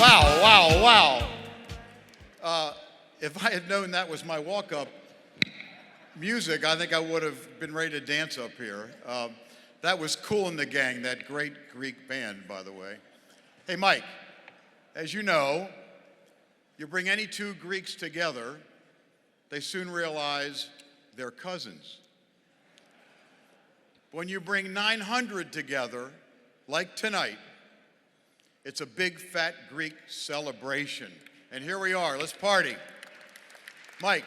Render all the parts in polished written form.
Wow, wow, wow. If I had known that was my walk-up music, I think I would have been ready to dance up here. That was Cool in the Gang, that great Greek band, by the way. Hey, Mike, as you know, you bring any two Greeks together, they soon realize they're cousins. When you bring 900 together, like tonight, it's a big fat Greek celebration. And here we are, let's party. Mike,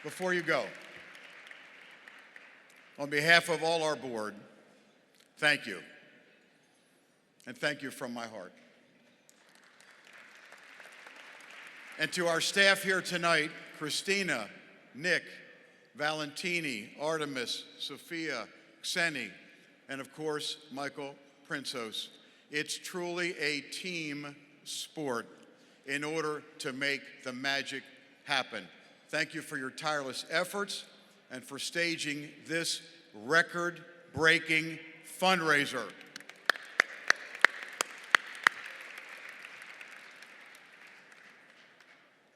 before you go, on behalf of all our board, thank you. And thank you from my heart. And to our staff here tonight, Christina, Nick, Valentini, Artemis, Sophia, Xeni, and of course, Michael Prinsos. It's truly a team sport in order to make the magic happen. Thank you for your tireless efforts and for staging this record-breaking fundraiser.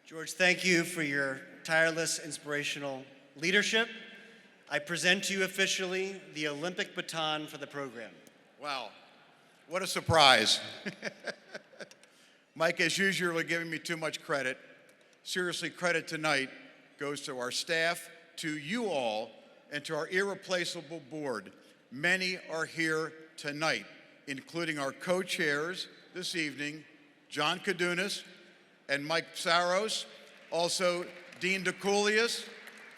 George, thank you for your tireless, inspirational leadership. I present to you officially the Olympic baton for the program. Wow, what a surprise. Mike, as usual, you're giving me too much credit. Seriously, credit tonight goes to our staff, to you all, and to our irreplaceable board. Many are here tonight, including our co-chairs this evening, John Kadunas and Mike Saros, also Dean DeCoulius,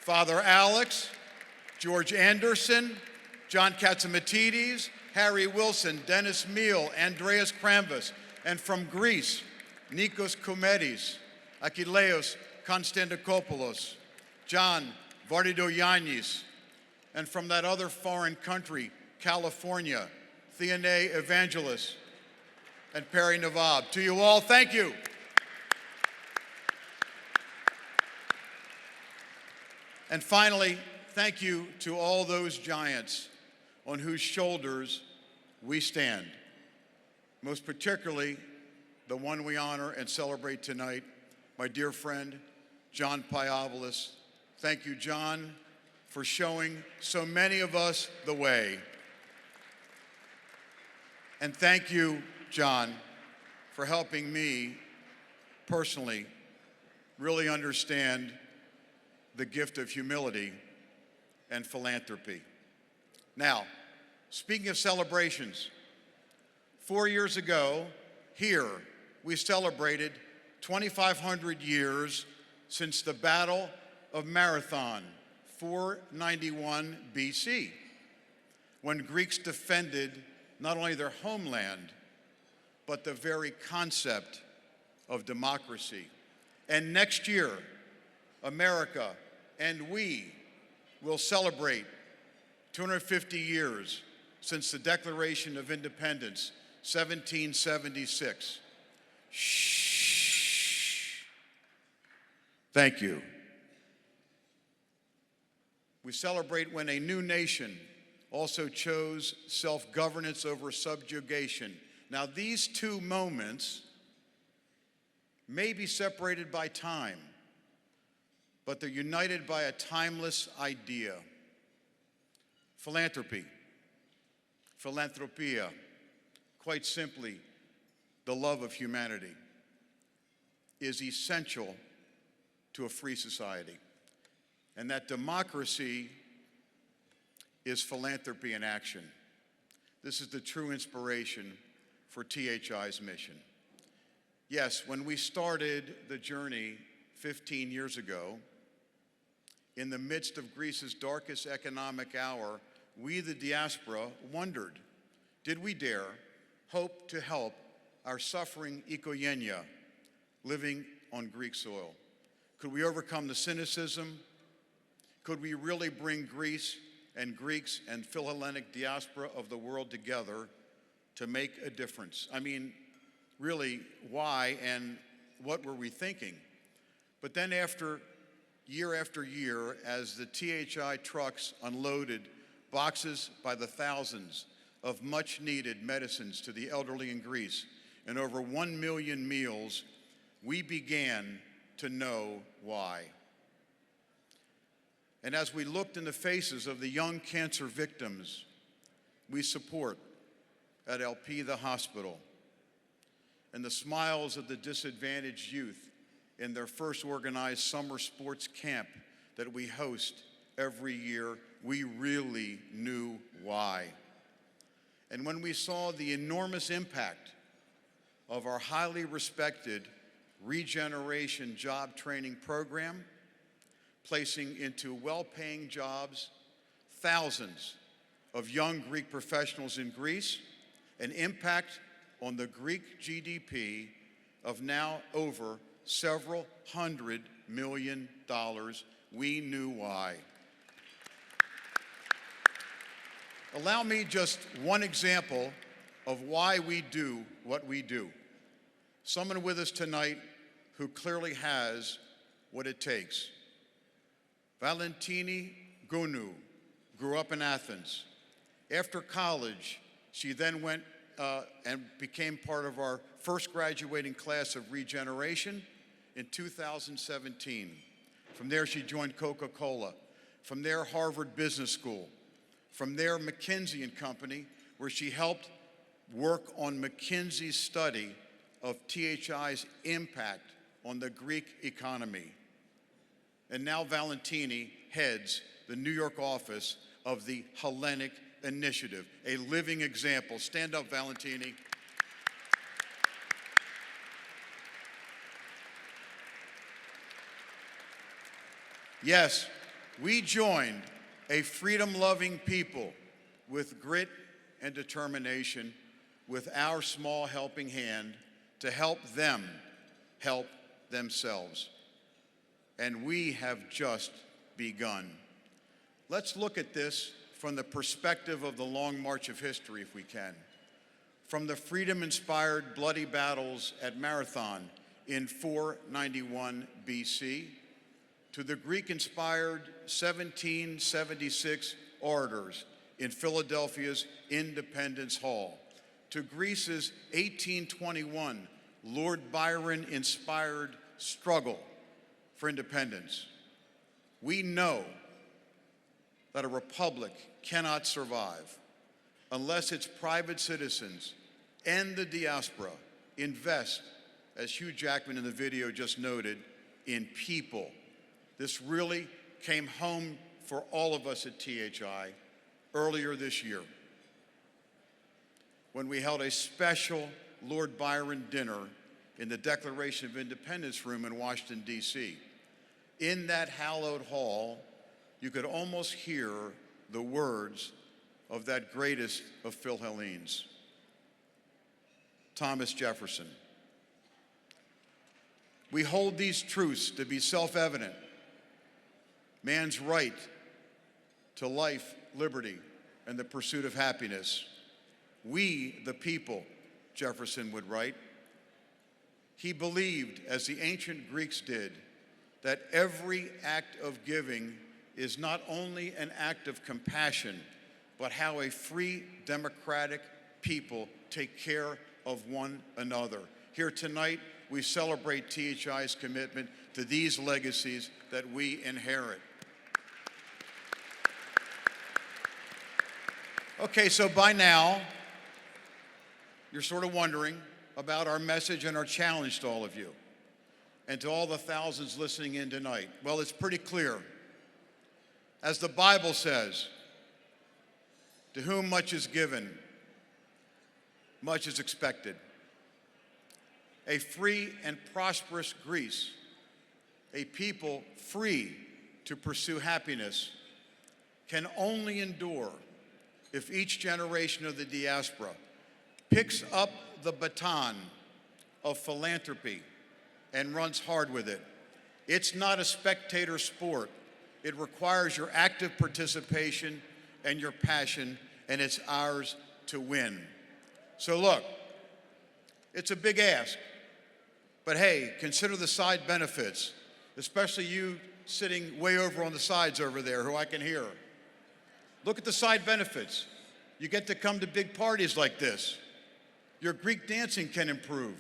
Father Alex, George Anderson, John Katsamatidis, Harry Wilson, Dennis Meal, Andreas Kramvis, and from Greece, Nikos Koumedis, Achilleos Konstantinopoulos, John Vardidoyannis, and from that other foreign country, California, Theone Evangelos and Perry Navab. To you all, thank you. And finally, thank you to all those giants on whose shoulders we stand. Most particularly, the one we honor and celebrate tonight, my dear friend, John Piavolis. Thank you, John, for showing so many of us the way. And thank you, John, for helping me personally really understand the gift of humility and philanthropy. Now, speaking of celebrations, 4 years ago, here, we celebrated 2,500 years since the Battle of Marathon, 491 BC, when Greeks defended not only their homeland, but the very concept of democracy. And next year, America and we will celebrate 250 years since the Declaration of Independence, 1776. Shh. Thank you. We celebrate when a new nation also chose self-governance over subjugation. Now, these two moments may be separated by time, but they're united by a timeless idea. Philanthropy, philanthropia, quite simply, the love of humanity, is essential to a free society. And that democracy is philanthropy in action. This is the true inspiration for THI's mission. Yes, when we started the journey 15 years ago, in the midst of Greece's darkest economic hour, we, the diaspora, wondered, did we dare hope to help our suffering ikougenia living on Greek soil? Could we overcome the cynicism? Could we really bring Greece and Greeks and philhellenic diaspora of the world together to make a difference? I mean, really, why and what were we thinking? But then after year, as the THI trucks unloaded boxes by the thousands of much-needed medicines to the elderly in Greece, and over 1 million meals, we began to know why. And as we looked in the faces of the young cancer victims we support at LP the hospital, and the smiles of the disadvantaged youth in their first organized summer sports camp that we host every year, we really knew why. And when we saw the enormous impact of our highly respected regeneration job training program, placing into well-paying jobs thousands of young Greek professionals in Greece, an impact on the Greek GDP of now over several $100 million, we knew why. Allow me just one example of why we do what we do. Someone with us tonight who clearly has what it takes. Valentini Gounou grew up in Athens. After college, she then went and became part of our first graduating class of regeneration in 2017. From there, she joined Coca-Cola. From there, Harvard Business School. From there, McKinsey and Company, where she helped work on McKinsey's study of THI's impact on the Greek economy. And now Valentini heads the New York office of the Hellenic Initiative, a living example. Stand up, Valentini. Yes, we joined a freedom-loving people with grit and determination, with our small helping hand to help them help themselves. And we have just begun. Let's look at this from the perspective of the long march of history, if we can. From the freedom-inspired bloody battles at Marathon in 491 BC, to the Greek-inspired 1776 orators in Philadelphia's Independence Hall, to Greece's 1821 Lord Byron-inspired struggle for independence. We know that a republic cannot survive unless its private citizens and the diaspora invest, as Hugh Jackman in the video just noted, in people. This really came home for all of us at THI earlier this year when we held a special Lord Byron dinner in the Declaration of Independence room in Washington, D.C. In that hallowed hall, you could almost hear the words of that greatest of philhellenes, Thomas Jefferson. We hold these truths to be self-evident. Man's right to life, liberty, and the pursuit of happiness. We, the people, Jefferson would write. He believed, as the ancient Greeks did, that every act of giving is not only an act of compassion, but how a free, democratic people take care of one another. Here tonight, we celebrate THI's commitment to these legacies that we inherit. Okay, so by now, you're sort of wondering about our message and our challenge to all of you and to all the thousands listening in tonight. Well, it's pretty clear. As the Bible says, to whom much is given, much is expected. A free and prosperous Greece, a people free to pursue happiness, can only endure if each generation of the diaspora picks up the baton of philanthropy and runs hard with it. It's not a spectator sport. It requires your active participation and your passion, and it's ours to win. So look, it's a big ask, but hey, consider the side benefits, especially you sitting way over on the sides over there who I can hear. Look at the side benefits. You get to come to big parties like this. Your Greek dancing can improve.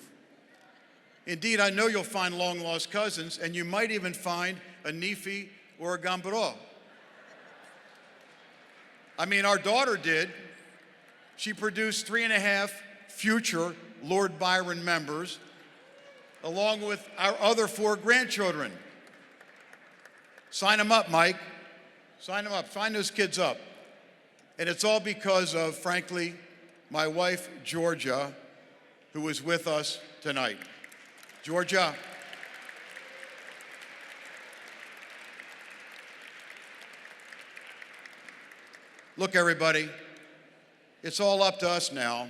Indeed, I know you'll find long-lost cousins, and you might even find a Nephi or a Gambaro. I mean, our daughter did. She produced 3.5 future Lord Byron members, along with our other 4 grandchildren. Sign them up, Mike. Sign them up. Sign those kids up. And it's all because of, frankly, my wife, Georgia, who is with us tonight. Georgia. Look, everybody, it's all up to us now.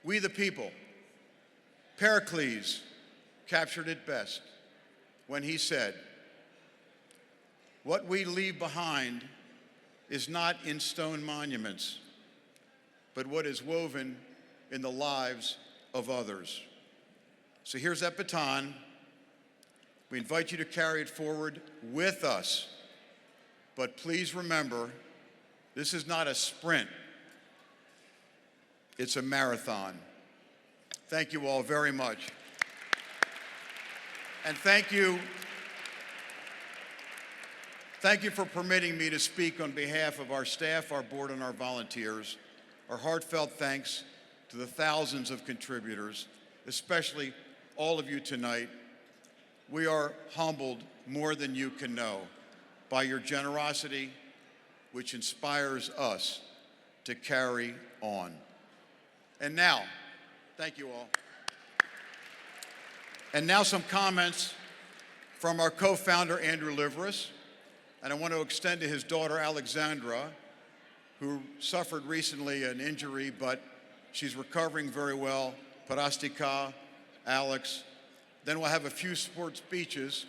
We the people. Pericles captured it best when he said, "What we leave behind is not in stone monuments, but what is woven in the lives of others." So here's that baton. We invite you to carry it forward with us. But please remember, this is not a sprint. It's a marathon. Thank you all very much. And thank you for permitting me to speak on behalf of our staff, our board, and our volunteers. Our heartfelt thanks to the thousands of contributors, especially all of you tonight. We are humbled more than you can know by your generosity, which inspires us to carry on. And now, thank you all. And now some comments from our co-founder, Andrew Liveris. And I want to extend to his daughter, Alexandra, who suffered recently an injury, but she's recovering very well. Parastika, Alex. Then we'll have a few sport speeches.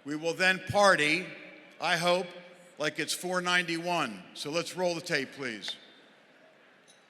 We will then party, I hope, like it's 491. So let's roll the tape, please.